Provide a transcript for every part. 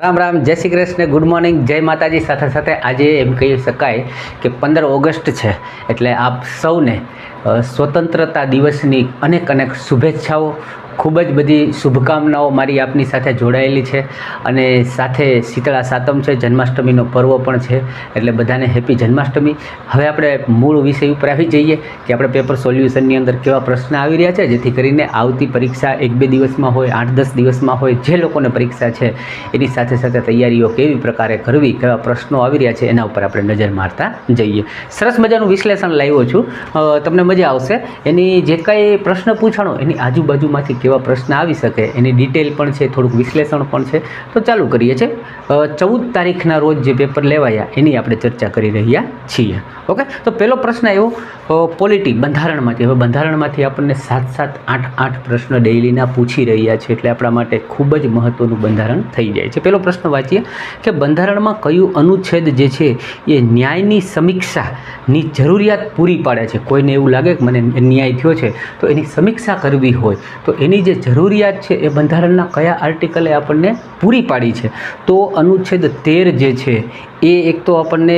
રામ રામ, જય Shri Krishna, good morning, જય માતાજી. સાથે સાથે આજે એમ કહી શકાય કે 15 ઓગસ્ટ છે, એટલે આપ સૌને સ્વતંત્રતા દિવસની અનેક અનેક શુભેચ્છાઓ. ખૂબ જ બધી શુભકામનાઓ મારી આપની સાથે જોડાયેલી છે. અને સાથે શીતળા સાતમ છે, જન્માષ્ટમીનો પર્વ પણ છે, એટલે બધાને હેપી જન્માષ્ટમી. હવે આપણે મૂળ વિષય ઉપર આવી જઈએ કે આપણે પેપર સોલ્યુશનની અંદર કેવા પ્રશ્ન આવી રહ્યા છે, જેથી કરીને આવતી પરીક્ષા 1-2 દિવસમાં હોય, 8-10 દિવસમાં હોય, જે લોકોને પરીક્ષા છે એની સાથે સાથે તૈયારીઓ કેવી પ્રકારે કરવી, કેવા પ્રશ્નો આવી રહ્યા છે, એના ઉપર આપણે નજર મારતા જઈએ. સરસ મજાનું વિશ્લેષણ લાવ્યો છું, તમને મજા આવશે. એની જે કાંઈ પ્રશ્ન પૂછાણો એની આજુબાજુમાંથી કેવા પ્રશ્ન આવી શકે એની ડિટેલ પણ છે, થોડુંક વિશ્લેષણ પણ છે. તો ચાલુ કરીએ છીએ. 14 તારીખના રોજ જે પેપર લેવાયા એની આપણે ચર્ચા કરી રહ્યા છીએ. ઓકે, તો પહેલો પ્રશ્ન એવો પોલિટી, બંધારણમાંથી. હવે બંધારણમાંથી આપણને 7-7, 8-8 પ્રશ્ન ડેઇલીના પૂછી રહ્યા છે, એટલે આપણા માટે ખૂબ જ મહત્ત્વનું બંધારણ થઈ જાય છે. પહેલો પ્રશ્ન વાંચીએ કે બંધારણમાં કયું અનુચ્છેદ જે છે એ ન્યાયની સમીક્ષાની જરૂરિયાત પૂરી પાડે છે. કોઈને એવું લાગે કે મને ન્યાય થયો છે તો એની સમીક્ષા કરવી હોય તો એની જે જરૂરિયાત છે એ બંધારણના કયા આર્ટિકલે આપણને પૂરી પાડી છે? તો અનુચ્છેદ 13 જે છે એ એક તો આપણને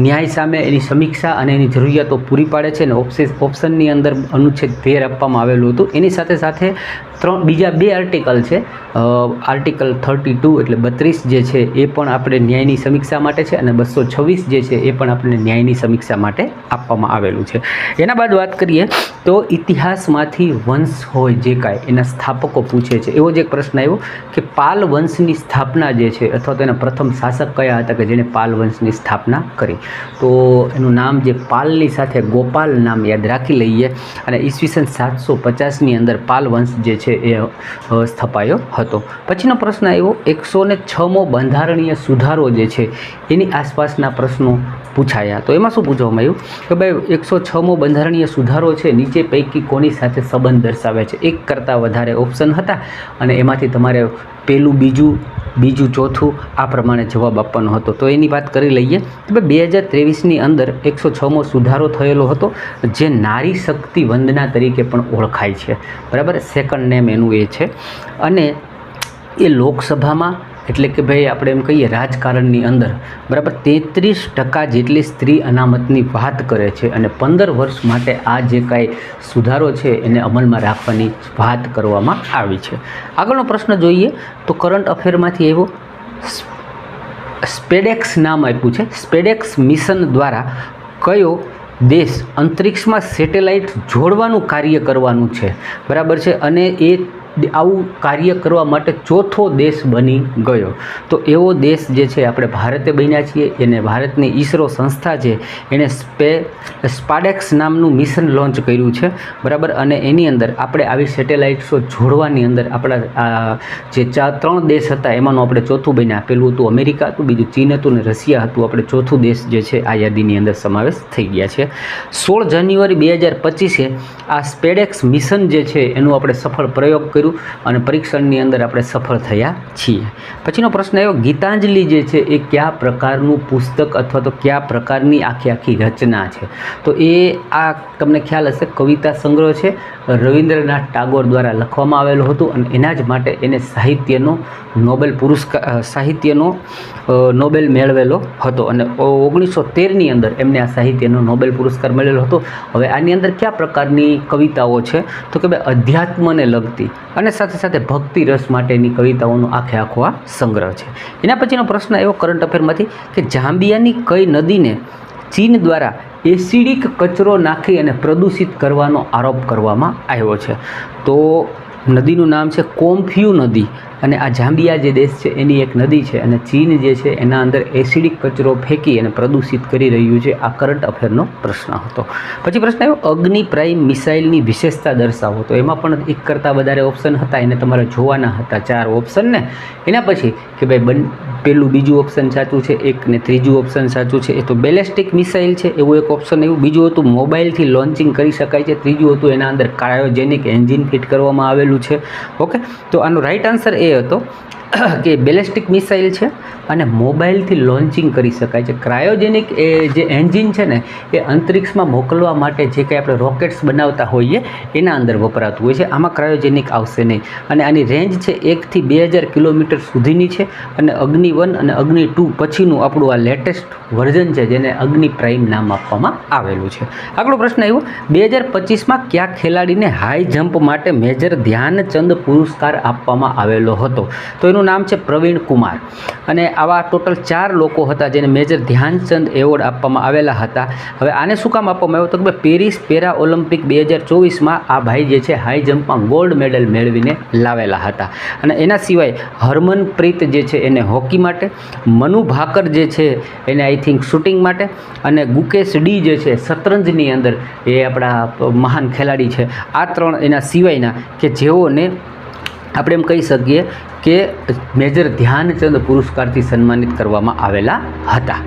ન્યાય સામે એની સમીક્ષા અને એની જરૂરિયાતો પૂરી પાડે છે, અને ઓપ્શનની અંદર અનુચ્છેદ 13 આપવામાં આવેલું હતું. એની સાથે સાથે બીજા 2 આર્ટિકલ છે, આર્ટિકલ 32 એટલે 32 જે છે એ પણ આપણે ન્યાયની સમીક્ષા માટે છે, અને 226 જે છે એ પણ આપણને ન્યાયની સમીક્ષા માટે આપવામાં આવેલું છે. એના બાદ વાત કરીએ તો ઇતિહાસમાંથી વંશ હોય જે કાંઈ એના સ્થાપકો પૂછે છે. એવો જ એક પ્રશ્ન આવ્યો કે પાલ વંશની સ્થાપના જે છે, અથવા તો એના પ્રથમ શાસક કયા હતા કે જેને પાલ વંશની સ્થાપના કરી? તો એનું નામ જે પાલની સાથે ગોપાલ નામ યાદ રાખી લઈએ, અને ઈસવીસન 750ની અંદર પાલ વંશ જે છે એ સ્થપાયો હતો. પછીનો પ્રશ્ન આવ્યો 106મો બંધારણીય સુધારો જે છે એની આસપાસના પ્રશ્નો પૂછાયા. તો એમાં શું પૂછવામાં આવ્યું કે ભાઈ 106મો બંધારણીય સુધારો છે નીચે પૈકી કોની સાથે સંબંધ દર્શાવે છે? એક કરતાં વધારે ઓપ્શન હતા, અને એમાંથી તમારે પહેલું, બીજું, ચોથું આ પ્રમાણે જવાબ આપવાનો હતો. તો એની વાત કરી લઈએ કે ભાઈ 2023ની અંદર 106મો સુધારો થયેલો હતો, જે નારી શક્તિ વંદના તરીકે પણ ઓળખાય છે. બરાબર, સેકન્ડ નેમ એનું એ છે. અને એ લોકસભામાં એટલે કે ભાઈ આપણે એમ કહીએ રાજકારણની અંદર બરાબર 33% જેટલી સ્ત્રી અનામતની વાત કરે છે, અને 15 વર્ષ માટે આ જે કાંઈ સુધારો છે એને અમલમાં રાખવાની વાત કરવામાં આવી છે. આગળનો પ્રશ્ન જોઈએ તો કરંટ અફેરમાંથી એવો સ્પેડેક્સ નામ આપ્યું છે. સ્પેડેક્સ મિશન દ્વારા કયો દેશ અંતરિક્ષમાં સેટેલાઇટ જોડવાનું કાર્ય કરવાનું છે? બરાબર છે, અને એ આવું કાર્ય કરવા માટે ચોથો દેશ બની ગયો. તો એવો દેશ જે છે આપણે ભારતે બન્યા છીએ. એને ભારતની ઈસરો સંસ્થા છે એણે સ્પાડેક્સ નામનું મિશન લોન્ચ કર્યું છે. બરાબર, અને એની અંદર આપણે આવી સેટેલાઇટ્સો જોડવાની અંદર આપણા જે 3 દેશ હતા એમાંનું આપણે ચોથું બન્યા. પહેલું હતું અમેરિકા હતું, બીજું ચીન હતું, અને રશિયા હતું. આપણે ચોથું દેશ જે છે આ યાદીની અંદર સમાવેશ થઈ ગયા છે. 16 જાન્યુઆરી 2025 આ સ્પેડેક્સ મિશન જે છે એનું આપણે સફળ પ્રયોગ કર્યું, અને પરીક્ષણની અંદર આપણે સફળ થયા છીએ. પછીનો પ્રશ્ન આવ્યો ગીતાંજલિ જે છે એ કયા પ્રકારનું પુસ્તક અથવા તો કયા પ્રકારની આખી રચના છે? તો એ આ તમને ખ્યાલ હશે કવિતા સંગ્રહ છે, રવિન્દ્રનાથ ટાગોર દ્વારા લખવામાં આવેલું હતું, અને એના જ માટે એને સાહિત્યનો નોબેલ મેળવેલો હતો, અને 1913ની અંદર એમને આ સાહિત્યનો નોબેલ પુરસ્કાર મળેલો હતો. હવે આની અંદર કયા પ્રકારની કવિતાઓ છે? તો કે ભાઈ અધ્યાત્મને લગતી અને સાથે સાથે ભક્તિ રસ માટેની કવિતાઓનો આખો આ સંગ્રહ છે. એના પછીનો પ્રશ્ન એવો કરંટ અફેરમાંથી કે જામ્બિયાની કઈ નદીને ચીન દ્વારા એસિડિક કચરો નાખી અને પ્રદૂષિત કરવાનો આરોપ કરવામાં આવ્યો છે? તો નદીનું નામ છે કોમ્ફ્યુ નદી, અને આ જામ્બિયા જે દેશ છે એની એક નદી છે, અને ચીન જે છે એના અંદર એસિડિક કચરો ફેંકી અને પ્રદૂષિત કરી રહ્યું છે. આ કરંટ અફેરનો પ્રશ્ન હતો. પછી પ્રશ્ન આવ્યો અગ્નિ પ્રાઇમ મિસાઇલની વિશેષતા દર્શાવો. તો એમાં પણ એક કરતાં વધારે ઓપ્શન હતા, એને તમારે જોવાના હતા 4 ઓપ્શન ને. એના પછી કે ભાઈ પહેલું, બીજું ઓપ્શન સાચું છે, એક ને ત્રીજું ઓપ્શન સાચું છે. એ તો બેલેસ્ટિક મિસાઇલ છે એવું એક ઓપ્શન એવું. બીજું હતું મોબાઈલથી લોન્ચિંગ કરી શકાય છે. ત્રીજું હતું એના અંદર ક્રાયોજેનિક એન્જિન ફિટ કરવામાં આવેલું છે. ઓકે, તો આનો રાઈટ આન્સર એ હતો કે બેલેસ્ટિક મિસાઇલ છે અને મોબાઈલથી લોન્ચિંગ કરી શકાય છે. ક્રાયોજેનિક એ જે એન્જિન છે ને એ અંતરિક્ષમાં મોકલવા માટે જે કંઈ આપણે રોકેટ્સ બનાવતા હોઈએ એના અંદર વપરાતું હોય છે. આમાં ક્રાયોજેનિક આવશે નહીં. અને આની રેન્જ છે 1 થી 2000 કિલોમીટર સુધીની છે. અને અગ્નિ 1 અને અગ્નિ 2 પછીનું આપણું આ લેટેસ્ટ વર્ઝન છે જેને અગ્નિ પ્રાઇમ નામ આપવામાં આવેલું છે. આગલો પ્રશ્ન આવ્યો 2025માં કયા ખેલાડીને હાઈ જમ્પ માટે મેજર ધ્યાનચંદ પુરસ્કાર આપવામાં આવેલો હતો? તો એનું નામ છે પ્રવીણ કુમાર. અને આવા ટોટલ 4 લોકો હતા જેને મેજર ધ્યાનચંદ એવોર્ડ આપવામાં આવેલા હતા. હવે આને શું કામ આપવામાં આવ્યો? તો કે પેરિસ પેરા ઓલિમ્પિક 2024માં આ ભાઈ જે છે હાઈ જમ્પમાં ગોલ્ડ મેડલ મેળવીને લાવેલા હતા. અને એના સિવાય હરમનપ્રીત જે છે એને હોકી માટે, મનુ ભાકર જે છે એને આઈ થિંક શૂટિંગ માટે, અને ગુકેશ ડી જે છે શતરંજની અંદર એ આપણા મહાન ખેલાડી છે. આ 3 એના સિવાયના કે જેઓને આપણે એમ કહી શકીએ કે મેજર ધ્યાનચંદ પુરસ્કારથી સન્માનિત કરવામાં આવેલા હતા.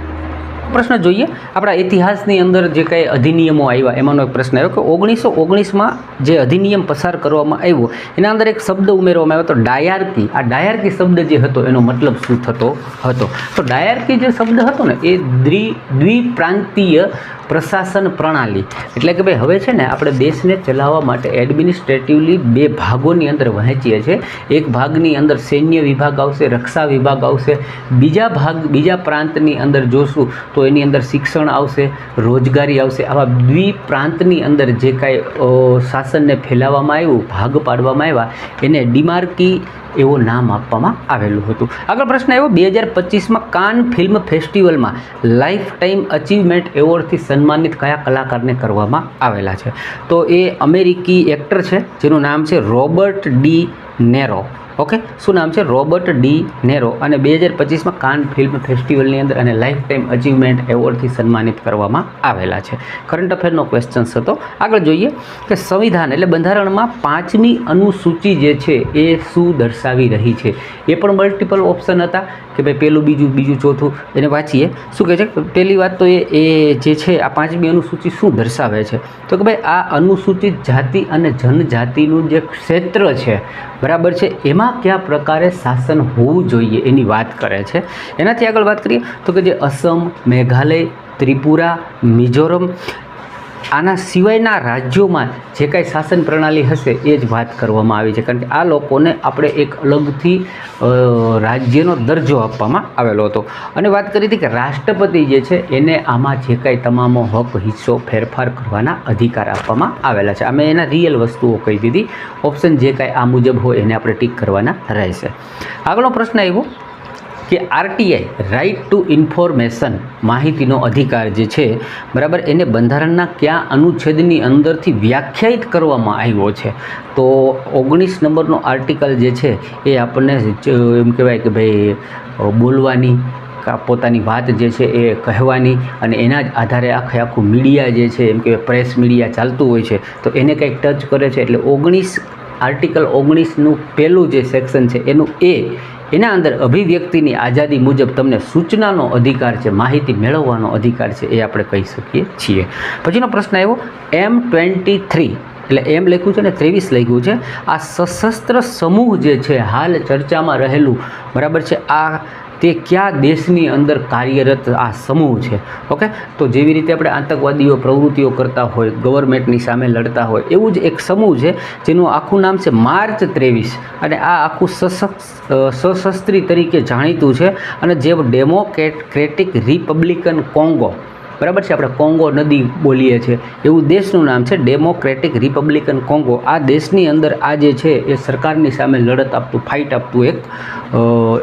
પ્રશ્ન જોઈએ આપણા ઇતિહાસની અંદર જે કાંઈ અધિનિયમો આવ્યા એમાંનો એક પ્રશ્ન આવ્યો કે 1919માં જે અધિનિયમ પસાર કરવામાં આવ્યો એના અંદર એક શબ્દ ઉમેરવામાં આવ્યો તો ડાયાર્કી. આ ડાયાર્કી શબ્દ જે હતો એનો મતલબ શું થતો હતો? તો ડાયાર્કી જે શબ્દ હતો ને એ દ્વિપ્રાંતીય પ્રશાસન પ્રણાલી, એટલે કે ભાઈ હવે છે ને આપણે દેશને ચલાવવા માટે એડમિનિસ્ટ્રેટિવલી 2 ભાગોની અંદર વહેંચીએ છીએ. એક ભાગની અંદર સૈન્ય વિભાગ આવશે, રક્ષા વિભાગ આવશે. બીજા પ્રાંતની અંદર જોશું તો એની અંદર શિક્ષણ આવશે, રોજગારી આવશે. આવા દ્વિપ્રાંતની અંદર જે કાંઈ શાસનને ફેલાવવામાં આવ્યું, ભાગ પાડવામાં આવ્યા એને ડિમાર્કી એવું નામ આપવામાં આવેલું હતું. આગળ પ્રશ્ન આવ્યો 2025માં કાન ફિલ્મ ફેસ્ટિવલમાં લાઈફ ટાઈમ અચીવમેન્ટ એવોર્ડથી સન્માનિત કયા કલાકારને કરવામાં આવેલા છે? તો એ અમેરિકી એક્ટર છે જેનું નામ છે રોબર્ટ ડી નેરો. ઓકે, શું નામ છે? Robert De Niro. અને 2025માં કાન ફિલ્મ ફેસ્ટિવલની અંદર અને લાઈફ ટાઈમ અચીવમેન્ટ એવોર્ડથી સન્માનિત કરવામાં આવેલા છે. કરંટ અફેરનો ક્વેશ્ચન્સ હતો. આગળ જોઈએ કે સંવિધાન એટલે બંધારણમાં 5મી અનુસૂચિ જે છે એ શું દર્શાવી રહી છે? એ પણ મલ્ટિપલ ઓપ્શન હતા કે ભાઈ પહેલું, બીજું, ચોથું. એને વાંચીએ. શું કહે છે? પહેલી વાત તો એ જે છે આ 5મી અનુસૂચિ શું દર્શાવે છે? તો કે ભાઈ આ અનુસૂચિત જાતિ અને જનજાતિનું જે ક્ષેત્ર છે બરાબર છે એમાં કયા પ્રકારે શાસન હોવું જોઈએ એની વાત કરે છે. એનાથી આગળ વાત કરીએ તો કે જે અસમ, મેઘાલય, ત્રિપુરા, મિઝોરમ આના સિવાયના રાજ્યોમાં જે કાંઈ શાસન પ્રણાલી હશે એ જ વાત કરવામાં આવી છે. કારણ કે આ લોકોને આપણે એક અલગથી રાજ્યનો દરજ્જો આપવામાં આવેલો હતો. અને વાત કરી હતી કે રાષ્ટ્રપતિ જે છે એને આમાં જે કાંઈ તમામ હક, હિસ્સો, ફેરફાર કરવાના અધિકાર આપવામાં આવેલા છે. અમે એના રિયલ વસ્તુઓ કહી દીધી. ઓપ્શન જે કાંઈ આ મુજબ હોય એને આપણે ટીક કરવાના રહેશે. આગળનો પ્રશ્ન આવ્યો કે આરટીઆઈ રાઇટ ટુ ઇન્ફોર્મેશન માહિતીનો અધિકાર જે છે બરાબર એને બંધારણના કયા અનુચ્છેદની અંદરથી વ્યાખ્યાયિત કરવામાં આવ્યો છે? તો 19 નંબરનો આર્ટિકલ જે છે એ આપણને એમ કહેવાય કે ભાઈ બોલવાની, પોતાની વાત જે છે એ કહેવાની અને એના જ આધારે આખું મીડિયા જે છે એમ કે પ્રેસ મીડિયા ચાલતું હોય છે તો એને કંઈક ટચ કરે છે. એટલે આર્ટિકલ 19નું પહેલું જે સેક્શન છે એનું એના અંદર અભિવ્યક્તિની આઝાદી મુજબ તમને સૂચનાનો અધિકાર છે, માહિતી મેળવવાનો અધિકાર છે એ આપણે કહી શકીએ છીએ. પછીનો પ્રશ્ન આવ્યો M23 એટલે એમ લખ્યું છે ને 23 લખ્યું છે. આ સશસ્ત્ર સમૂહ જે છે હાલ ચર્ચામાં રહેલું બરાબર છે આ તે કયા દેશની અંદર કાર્યરત આ સમૂહ છે? ઓકે, તો જેવી રીતે આપણે આતંકવાદીઓ પ્રવૃત્તિઓ કરતા હોય, ગવર્મેન્ટની સામે લડતા હોય એવું જ એક સમૂહ છે જેનું આખું નામ છે માર્ચ 23 અને આ આખું સશસ્ત્રી તરીકે જાણીતું છે. અને જે ડેમોક્રેટિક રિપબ્લિકન કોંગો બરાબર છે, આપણે કોંગો નદી બોલીએ છીએ એવું દેશનું નામ છે ડેમોક્રેટિક રિપબ્લિકન કોંગો. આ દેશની અંદર આ જે છે એ સરકારની સામે લડત આપતું, ફાઇટ આપતું એક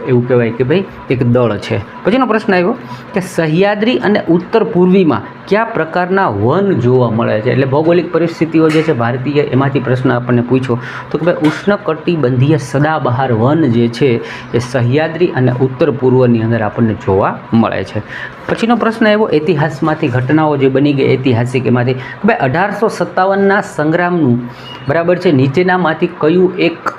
એવું કહેવાય કે ભાઈ એક દળ છે. પછીનો પ્રશ્ન આવ્યો કે સહ્યાદ્રી અને ઉત્તર પૂર્વીમાં કયા પ્રકારના વન જોવા મળે છે? એટલે ભૌગોલિક પરિસ્થિતિઓ જે છે ભારતીય એમાંથી પ્રશ્ન આપણને પૂછ્યો તો કે ભાઈ ઉષ્ણકટિબંધીય સદાબહાર વન જે છે એ સહ્યાદ્રી અને ઉત્તર પૂર્વની અંદર આપણને જોવા મળે છે. પછીનો પ્રશ્ન આવ્યો ઇતિહાસમાંથી ઘટનાઓ જે બની ગઈ ઐતિહાસિક એમાંથી કે ભાઈ 1857ના સંગ્રામનું બરાબર છે નીચેનામાંથી કયું એક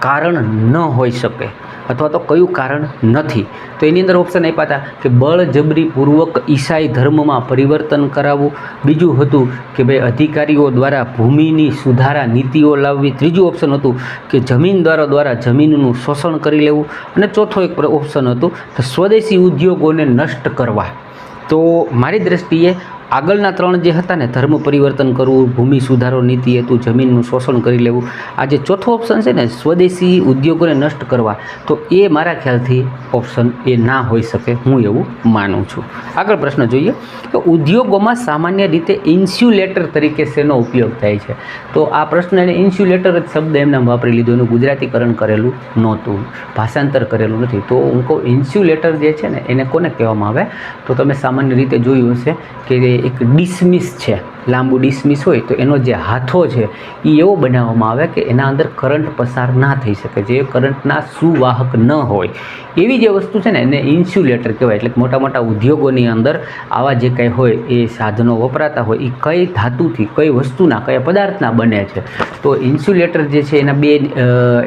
કારણ ન હોઈ શકે? અથવા તો કયું કારણ નથી? તો એની અંદર ઓપ્શન આપ્યા હતા કે બળજબરીપૂર્વક ઈસાઈ ધર્મમાં પરિવર્તન કરાવવું, બીજું હતું કે ભાઈ અધિકારીઓ દ્વારા ભૂમિની સુધારા નીતિઓ લાવવી, ત્રીજું ઓપ્શન હતું કે જમીનદારો દ્વારા જમીનનું શોષણ કરી લેવું, અને ચોથો એક ઓપ્શન હતું કે સ્વદેશી ઉદ્યોગોને નષ્ટ કરવા. તો મારી દ્રષ્ટિએ આગળના ત્રણ જે હતા ને, ધર્મ પરિવર્તન કરવું, ભૂમિ સુધારો નીતિ હતું, જમીનનું શોષણ કરી લેવું, આ જે ચોથો ઓપ્શન છે ને સ્વદેશી ઉદ્યોગોને નષ્ટ કરવા, તો એ મારા ખ્યાલથી ઓપ્શન એ ના હોઈ શકે, હું એવું માનું છું. આગળ પ્રશ્ન જોઈએ તો ઉદ્યોગોમાં સામાન્ય રીતે ઇન્સ્યુલેટર તરીકે શેનો ઉપયોગ થાય છે? તો આ પ્રશ્ન એને ઇન્સ્યુલેટર જ શબ્દ એમને વાપરી લીધો, એનું ગુજરાતીકરણ કરેલું નહોતું, ભાષાંતર કરેલું નથી. તો હું કહું ઇન્સ્યુલેટર જે છે ને એને કોને કહેવામાં આવે? તો તમે સામાન્ય રીતે જોયું હશે કે એક ડિસમિસ છે, લાંબુ ડિસમિસ હોય તો એનો જે હાથો છે એ એવો બનાવવામાં આવે કે એના અંદર કરંટ પસાર ના થઈ શકે, જે કરંટના સુવાહક ન હોય એવી જે વસ્તુ છે ને એને ઇન્સ્યુલેટર કહેવાય. એટલે મોટા મોટા ઉદ્યોગોની અંદર આવા જે કંઈ હોય એ સાધનો વપરાતા હોય એ કઈ ધાતુથી, કઈ વસ્તુના, કયા પદાર્થના બને છે? તો ઇન્સ્યુલેટર જે છે એના બે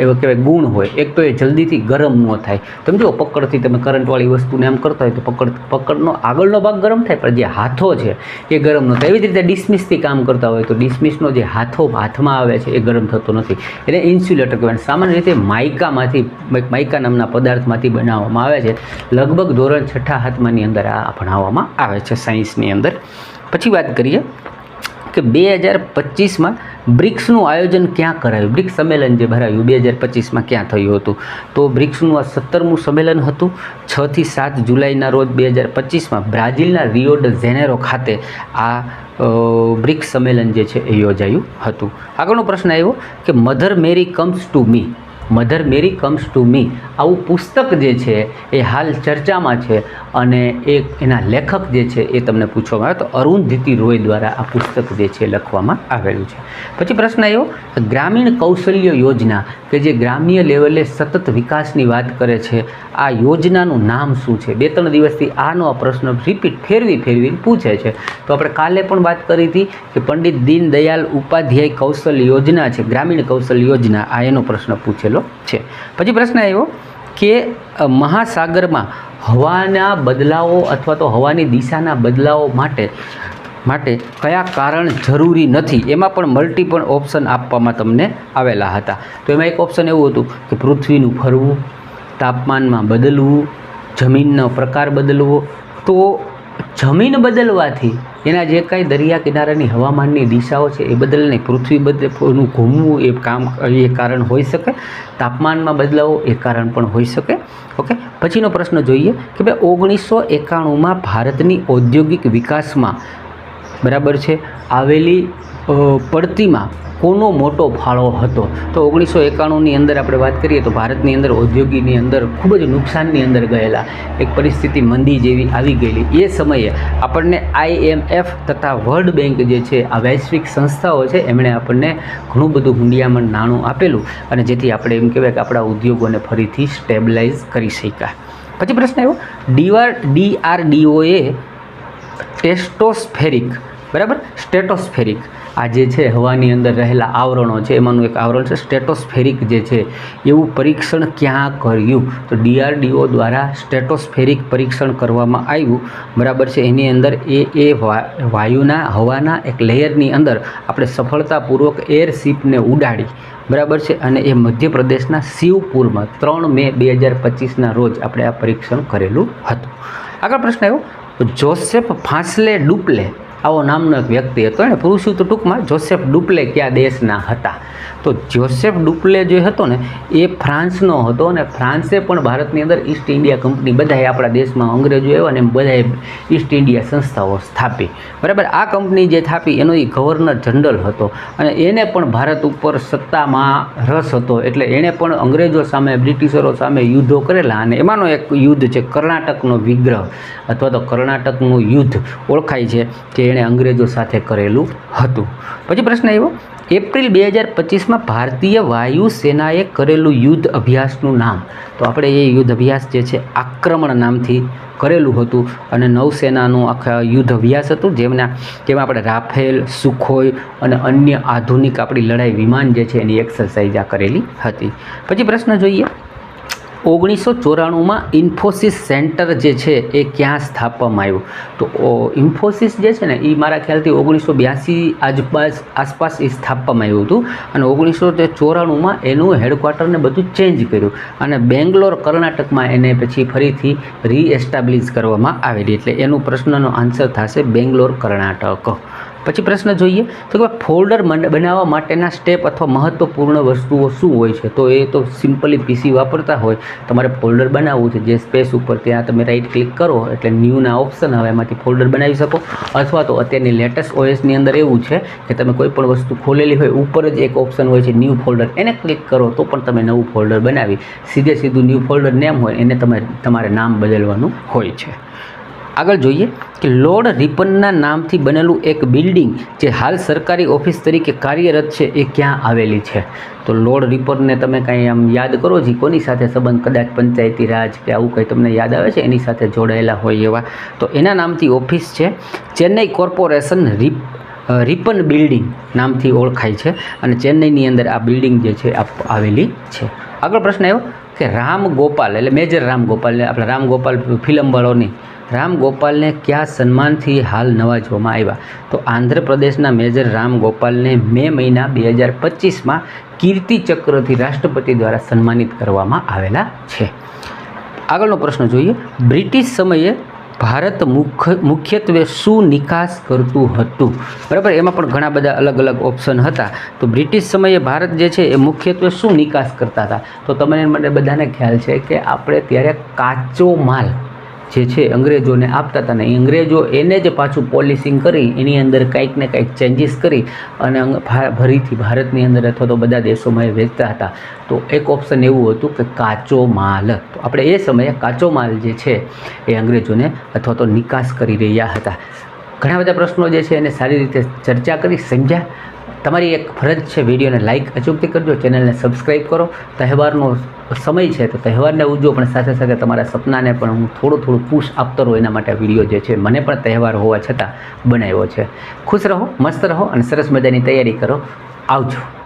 એવા કહેવાય ગુણ હોય. એક તો એ જલ્દીથી ગરમ ન થાય. તમે જુઓ પકડથી તમે કરંટવાળી વસ્તુને એમ કરતા હોય તો પકડનો આગળનો ભાગ ગરમ થાય, પણ જે હાથો છે એ ગરમ ન થાય. એવી જ રીતે ડિસમિસથી કામ કરતા હોય તો ડિસમિસનો જે હાથમાં આવે છે એ ગરમ થતો નથી, એને ઇન્સ્યુલેટર કહેવાય. સામાન્ય રીતે માઇકા નામના પદાર્થમાંથી બનાવવામાં આવે છે. લગભગ ધોરણ 6 7માની અંદર આ ભણાવવામાં આવે છે સાયન્સની અંદર. પછી વાત કરીએ કે 2025માં બ્રિક્સનું આયોજન ક્યાં કરાયું? બ્રિક્સ સંમેલન જે ભરાયું 2025માં ક્યાં થયું હતું? તો બ્રિક્સનું આ 17મું સંમેલન હતું. 6 થી 7 જુલાઈના રોજ 2025માં બ્રાઝિલના રિયો ડ જેનેરો ખાતે આ બ્રિક્સ સંમેલન જે છે એ યોજાયું હતું. આગળનો પ્રશ્ન આવ્યો કે Mother Mary comes to me. Mother Mary comes to me આવું પુસ્તક જે છે એ હાલ ચર્ચામાં છે, અને એના લેખક જે છે એ તમને પૂછવામાં આવે તો અરુંધતી રોય દ્વારા આ પુસ્તક જે છે લખવામાં આવેલું છે. પછી પ્રશ્ન આવ્યો ગ્રામીણ કૌશલ્ય યોજના કે જે ગ્રામ્ય લેવલે સતત વિકાસની વાત કરે છે, આ યોજનાનું નામ શું છે? 2-3 દિવસથી આનો આ પ્રશ્ન રિપીટ ફેરવીને પૂછે છે. તો આપણે કાલે પણ વાત કરી હતી કે પંડિત દીનદયાલ ઉપાધ્યાય કૌશલ્ય યોજના છે, ગ્રામીણ કૌશલ્ય યોજના, આ એનો પ્રશ્ન પૂછેલો છે. પછી પ્રશ્ન આવ્યો કે મહાસાગરમાં હવાના બદલાવો અથવા તો હવાની દિશાના બદલાવો માટે કયા કારણ જરૂરી નથી? એમાં પણ મલ્ટિપલ ઓપ્શન આપવામાં તમને આવેલા હતા. તો એમાં એક ઓપ્શન એવું હતું કે પૃથ્વીનું ફરવું, તાપમાનમાં બદલવું, જમીનનો પ્રકાર બદલવો. તો જમીન બદલવાથી એના જે કાંઈ દરિયા કિનારાની હવામાનની દિશાઓ છે એ બદલે નહીં, પૃથ્વીનું ઘૂમવું એ કારણ હોઈ શકે, તાપમાનમાં બદલાવો એ કારણ પણ હોઈ શકે. ઓકે, પછીનો પ્રશ્ન જોઈએ કે ભાઈ 1991માં ભારતની ઔદ્યોગિક વિકાસમાં બરાબર છે આવેલી પડતીમાં કોનો મોટો ફાળો હતો? તો 1991ની અંદર આપણે વાત કરીએ તો ભારતની અંદર ઔદ્યોગિકની અંદર ખૂબ જ નુકસાનની અંદર ગયેલા, એક પરિસ્થિતિ મંદી જેવી આવી ગયેલી. એ સમયે આપણને IMF તથા વર્લ્ડ બેંક જે છે આ વૈશ્વિક સંસ્થાઓ છે એમણે આપણને ઘણું બધું હુંડિયામણ નાણું આપેલું, અને જેથી આપણે એમ કહેવાય કે આપણા ઉદ્યોગોને ફરીથી સ્ટેબલાઇઝ કરી શક્યા. પછી પ્રશ્ન આવ્યો DRDOએ સ્ટેટોસ્ફેરિક આ જે છે હવાની અંદર રહેલા આવરણો છે એમાંનું એક આવરણ છે સ્ટેટોસ્ફેરિક જે છે એવું પરીક્ષણ ક્યાં કર્યું? તો DRDO દ્વારા સ્ટેટોસ્ફેરિક પરીક્ષણ કરવામાં આવ્યું. બરાબર છે, એની અંદર એ હવાના એક લેયરની અંદર આપણે સફળતાપૂર્વક એરશિપને ઉડાડી, બરાબર છે, અને એ મધ્યપ્રદેશના શિવપુરમાં 3 મે 2025ના રોજ આપણે આ પરીક્ષણ કરેલું હતું. આગળ પ્રશ્ન આવ્યો જોસેફ ફાંસલે ડુપ્લે આવો નામનો એક વ્યક્તિ હતો, એને પૂછ્યું તો ટૂંકમાં જોસેફ ડુપ્લે કયા દેશના હતા? તો જોસેફ ડુપ્લે જે હતો ને એ ફ્રાન્સનો હતો, અને ફ્રાન્સે પણ ભારતની અંદર ઈસ્ટ ઇન્ડિયા કંપની, બધાએ આપણા દેશમાં અંગ્રેજો આવ્યા ને એમ બધાએ ઈસ્ટ ઇન્ડિયા સંસ્થાઓ સ્થાપી. બરાબર, આ કંપની જે સ્થાપી એનો એ ગવર્નર જનરલ હતો, અને એને પણ ભારત ઉપર સત્તામાં રસ હતો, એટલે એણે પણ અંગ્રેજો સામે, બ્રિટિશરો સામે યુદ્ધો કરેલા, અને એમાંનો એક યુદ્ધ છે કર્ણાટકનો વિગ્રહ અથવા તો કર્ણાટકનું યુદ્ધ ઓળખાય છે કે એણે અંગ્રેજો સાથે કરેલું હતું. પછી પ્રશ્ન આવ્યો એપ્રિલ 2025માં ભારતીય વાયુસેનાએ કરેલું યુદ્ધ અભ્યાસનું નામ? તો આપણે એ યુદ્ધ અભ્યાસ જે છે આક્રમણ નામથી કરેલું હતું, અને નૌસેનાનું આખા યુદ્ધ અભ્યાસ હતું જેમાં આપણે રાફેલ, સુખોઈ અને અન્ય આધુનિક આપણી લડાઈ વિમાન જે છે એની એક્સરસાઇઝ આ કરેલી હતી. પછી પ્રશ્ન જોઈએ 1994માં ઇન્ફોસિસ સેન્ટર જે છે એ ક્યાં સ્થાપવામાં આવ્યું? તો ઇન્ફોસિસ જે છે ને એ મારા ખ્યાલથી 1982 આસપાસ એ સ્થાપવામાં આવ્યું હતું અને 1994માં એનું હેડક્વાર્ટરને બધું ચેન્જ કર્યું અને બેંગ્લોર કર્ણાટકમાં એને પછી ફરીથી રીએસ્ટાબ્લિશ કરવામાં આવેલી, એટલે એનું પ્રશ્નનો આન્સર થશે બેંગ્લોર કર્ણાટક. પછી પ્રશ્ન જોઈએ તો કે ફોલ્ડર બનાવવા માટેના સ્ટેપ અથવા મહત્ત્વપૂર્ણ વસ્તુઓ શું હોય છે? તો એ તો સિમ્પલી પીસી વાપરતા હોય તમારે ફોલ્ડર બનાવવું છે, જે સ્પેસ ઉપર ત્યાં તમે રાઈટ ક્લિક કરો એટલે ન્યૂના ઓપ્શન આવે, એમાંથી ફોલ્ડર બનાવી શકો. અથવા તો અત્યારની લેટેસ્ટ ઓએસની અંદર એવું છે કે તમે કોઈ પણ વસ્તુ ખોલેલી હોય ઉપર જ એક ઓપ્શન હોય છે ન્યૂ ફોલ્ડર, એને ક્લિક કરો તો પણ તમે નવું ફોલ્ડર બનાવી સીધું ન્યૂ ફોલ્ડર નેમ હોય એને તમારે નામ બદલવાનું હોય છે. આગળ જોઈએ કે લોર્ડ રિપનના નામથી બનેલું એક બિલ્ડિંગ જે હાલ સરકારી ઓફિસ તરીકે કાર્યરત છે એ ક્યાં આવેલી છે? તો લોર્ડ રિપનને તમે કાંઈ આમ યાદ કરો છો કોની સાથે સંબંધ, કદાચ પંચાયતી રાજ કે આવું કંઈ તમને યાદ આવે છે એની સાથે જોડાયેલા હોય એવા, તો એના નામથી ઓફિસ છે ચેન્નઈ કોર્પોરેશન રિપન બિલ્ડિંગ નામથી ઓળખાય છે અને ચેન્નઈની અંદર આ બિલ્ડિંગ જે છે આવેલી છે. આગળ પ્રશ્ન આવ્યો કે રામ ગોપાલ એટલે મેજર રામ ગોપાલ, આપણા રામ ગોપાલ ફિલ્મવાળોની રામ ગોપાલને કયા સન્માનથી હાલ નવાજવામાં આવ્યા? તો આંધ્રપ્રદેશના મેજર રામ ગોપાલને મે મહિના 2025માં કીર્તિ ચક્રથી રાષ્ટ્રપતિ દ્વારા સન્માનિત કરવામાં આવેલા છે. આગળનો પ્રશ્ન જોઈએ, બ્રિટિશ સમયે ભારત મુખ્યત્વે શું નિકાસ કરતું હતું? બરાબર, એમાં પણ ઘણા બધા અલગ અલગ ઓપ્શન હતા. તો બ્રિટિશ સમયે ભારત જે છે એ મુખ્યત્વે શું નિકાસ કરતા હતા? તો મને બધાને ખ્યાલ છે કે આપણે ત્યારે કાચો માલ જે છે અંગ્રેજોને આપતા હતા ને અંગ્રેજો એને જ પાછું પોલિશિંગ કરી એની અંદર કંઈક ને કંઈક ચેન્જીસ કરી અને ફરીથી ભારતની અંદર અથવા તો બધા દેશોમાં એ વેચતા હતા. તો એક ઓપ્શન એવું હતું કે કાચો માલ. તો આપણે એ સમયે કાચો માલ જે છે એ અંગ્રેજોને અથવા તો નિકાસ કરી રહ્યા હતા. ઘણા બધા પ્રશ્નો જે છે એને સારી રીતે ચર્ચા કરી, સમજ્યા. તમારી એક ફરજ છે, વિડીયોને લાઇક અચૂકથી કરજો, ચેનલને સબસ્ક્રાઈબ કરો. તહેવારનો સમય છે તો તહેવારને ઉજવો, પણ સાથે સાથે તમારા સપનાને પણ હું થોડું પુશ આપતો રહું એના માટે આ વિડીયો જે છે મને પણ તહેવાર હોવા છતાં બનાવ્યો છે. ખુશ રહો, મસ્ત રહો અને સરસ મજાની તૈયારી કરો. આવજો.